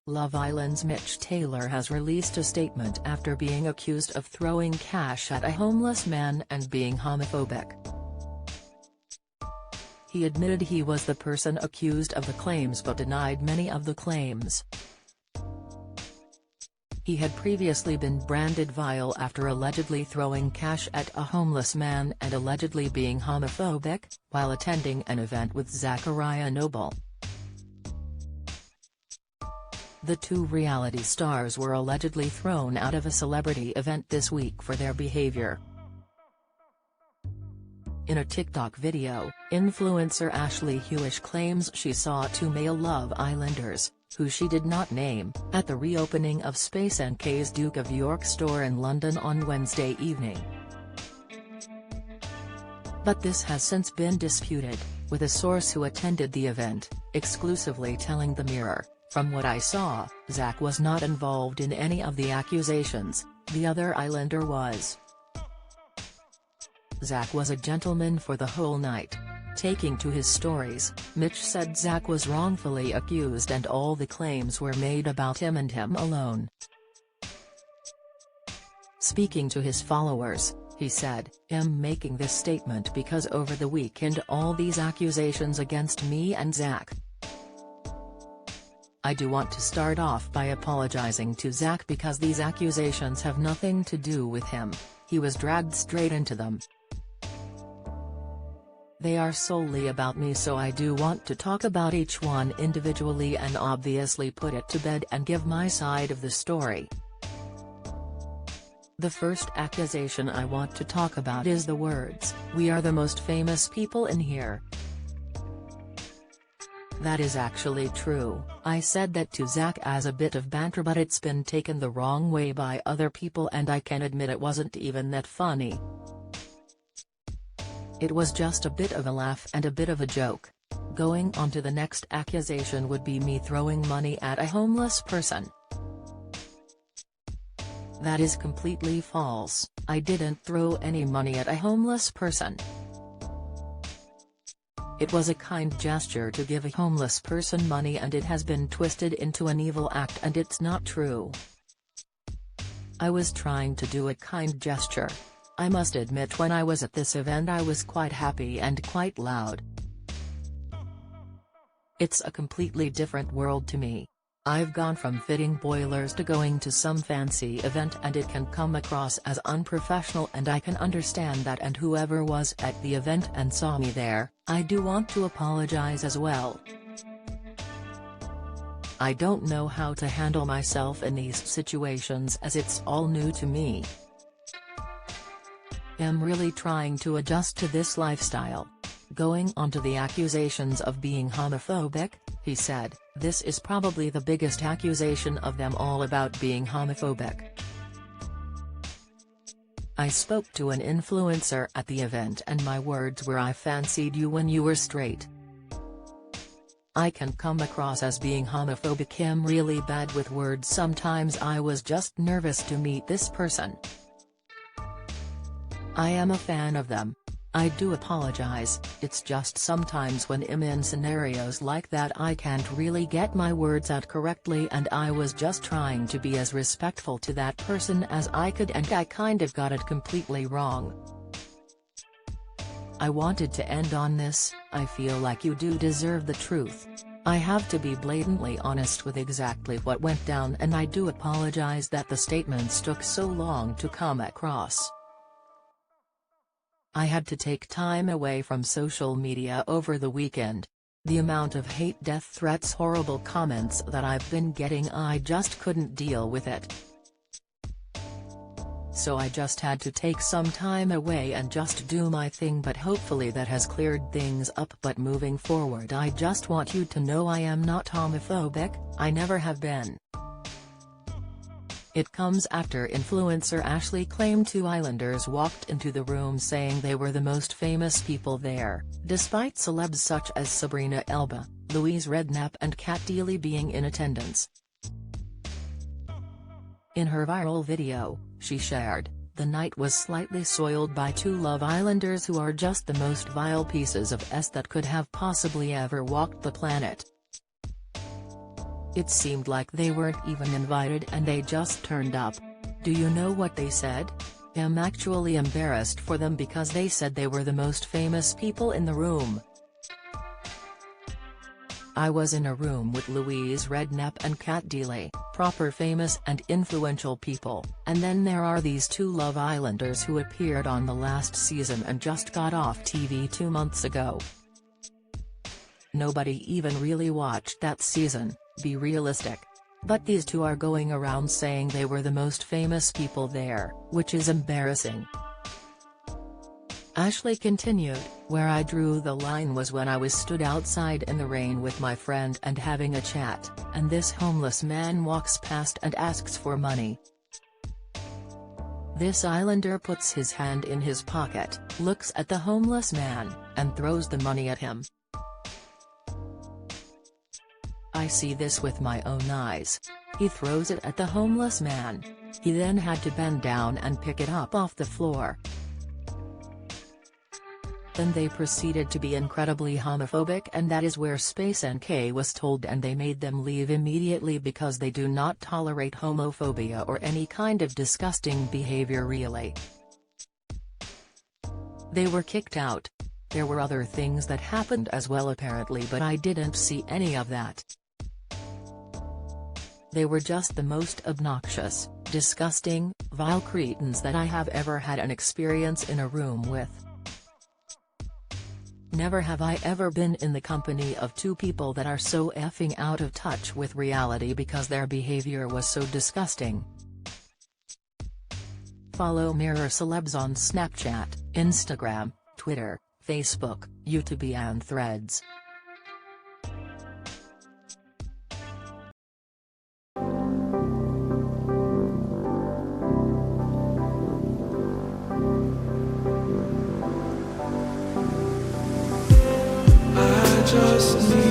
Love Island's Mitch Taylor has released a statement after being accused of throwing cash at a homeless man and being homophobic. He admitted he was the person accused of the claims but denied many of the claims. He had previously been branded vile after allegedly throwing cash at a homeless man and allegedly being homophobic, while attending an event with Zachariah Noble. The two reality stars were allegedly thrown out of a celebrity event this week for their behavior. In a TikTok video, influencer Ashley Hewish claims she saw two male Love Islanders, who she did not name, at the reopening of Space NK's Duke of York store in London on Wednesday evening. But this has since been disputed, with a source who attended the event, exclusively telling The Mirror, "From what I saw, Zach was not involved in any of the accusations, the other Islander was. Zach was a gentleman for the whole night." Taking to his stories, Mitch said Zach was wrongfully accused and all the claims were made about him and him alone. Speaking to his followers, he said, "I'm making this statement because over the weekend all these accusations against me and Zach. I do want to start off by apologizing to Zach because these accusations have nothing to do with him, he was dragged straight into them. They are solely about me, so I do want to talk about each one individually and obviously put it to bed and give my side of the story. The first accusation I want to talk about is the words, 'We are the most famous people in here.' That is actually true. I said that to Zach as a bit of banter, but it's been taken the wrong way by other people and I can admit it wasn't even that funny. It was just a bit of a laugh and a bit of a joke. Going on to the next accusation would be me throwing money at a homeless person. That is completely false. I didn't throw any money at a homeless person. It was a kind gesture to give a homeless person money and it has been twisted into an evil act and it's not true. I was trying to do a kind gesture. I must admit when I was at this event I was quite happy and quite loud. It's a completely different world to me. I've gone from fitting boilers to going to some fancy event and it can come across as unprofessional and I can understand that, and whoever was at the event and saw me there, I do want to apologize as well. I don't know how to handle myself in these situations as it's all new to me. I'm really trying to adjust to this lifestyle." Going on to the accusations of being homophobic, he said, "This is probably the biggest accusation of them all about being homophobic. I spoke to an influencer at the event and my words were, 'I fancied you when you were straight.' I can come across as being homophobic. I'm really bad with words sometimes. I was just nervous to meet this person. I am a fan of them. I do apologize, it's just sometimes when I'm in scenarios like that I can't really get my words out correctly and I was just trying to be as respectful to that person as I could and I kind of got it completely wrong. I wanted to end on this, I feel like you do deserve the truth. I have to be blatantly honest with exactly what went down and I do apologize that the statements took so long to come across. I had to take time away from social media over the weekend. The amount of hate, death threats, horrible comments that I've been getting, I just couldn't deal with it. So I just had to take some time away and just do my thing, but hopefully that has cleared things up. But moving forward I just want you to know I am not homophobic, I never have been." It comes after influencer Ashley claimed two Islanders walked into the room saying they were the most famous people there, despite celebs such as Sabrina Elba, Louise Redknapp and Kat Deely being in attendance. In her viral video, she shared, "The night was slightly soiled by two Love Islanders who are just the most vile pieces of S that could have possibly ever walked the planet. It seemed like they weren't even invited and they just turned up. Do you know what they said? I'm actually embarrassed for them because they said they were the most famous people in the room. I was in a room with Louise Redknapp and Kat Deeley, proper famous and influential people, and then there are these two Love Islanders who appeared on the last season and just got off TV 2 months ago. Nobody even really watched that season, be realistic. But these two are going around saying they were the most famous people there, which is embarrassing. Ashley continued, where I drew the line was when I was stood outside in the rain with my friend and having a chat, and this homeless man walks past and asks for money. This Islander puts his hand in his pocket, looks at the homeless man, and throws the money at him. I see this with my own eyes. He throws it at the homeless man. He then had to bend down and pick it up off the floor. Then they proceeded to be incredibly homophobic, and that is where Space NK was told, and they made them leave immediately because they do not tolerate homophobia or any kind of disgusting behavior really. They were kicked out. There were other things that happened as well apparently, but I didn't see any of that. They were just the most obnoxious, disgusting, vile cretins that I have ever had an experience in a room with. Never have I ever been in the company of two people that are so effing out of touch with reality because their behavior was so disgusting. Follow Mirror Celebs on Snapchat, Instagram, Twitter, Facebook, YouTube and Threads. Just need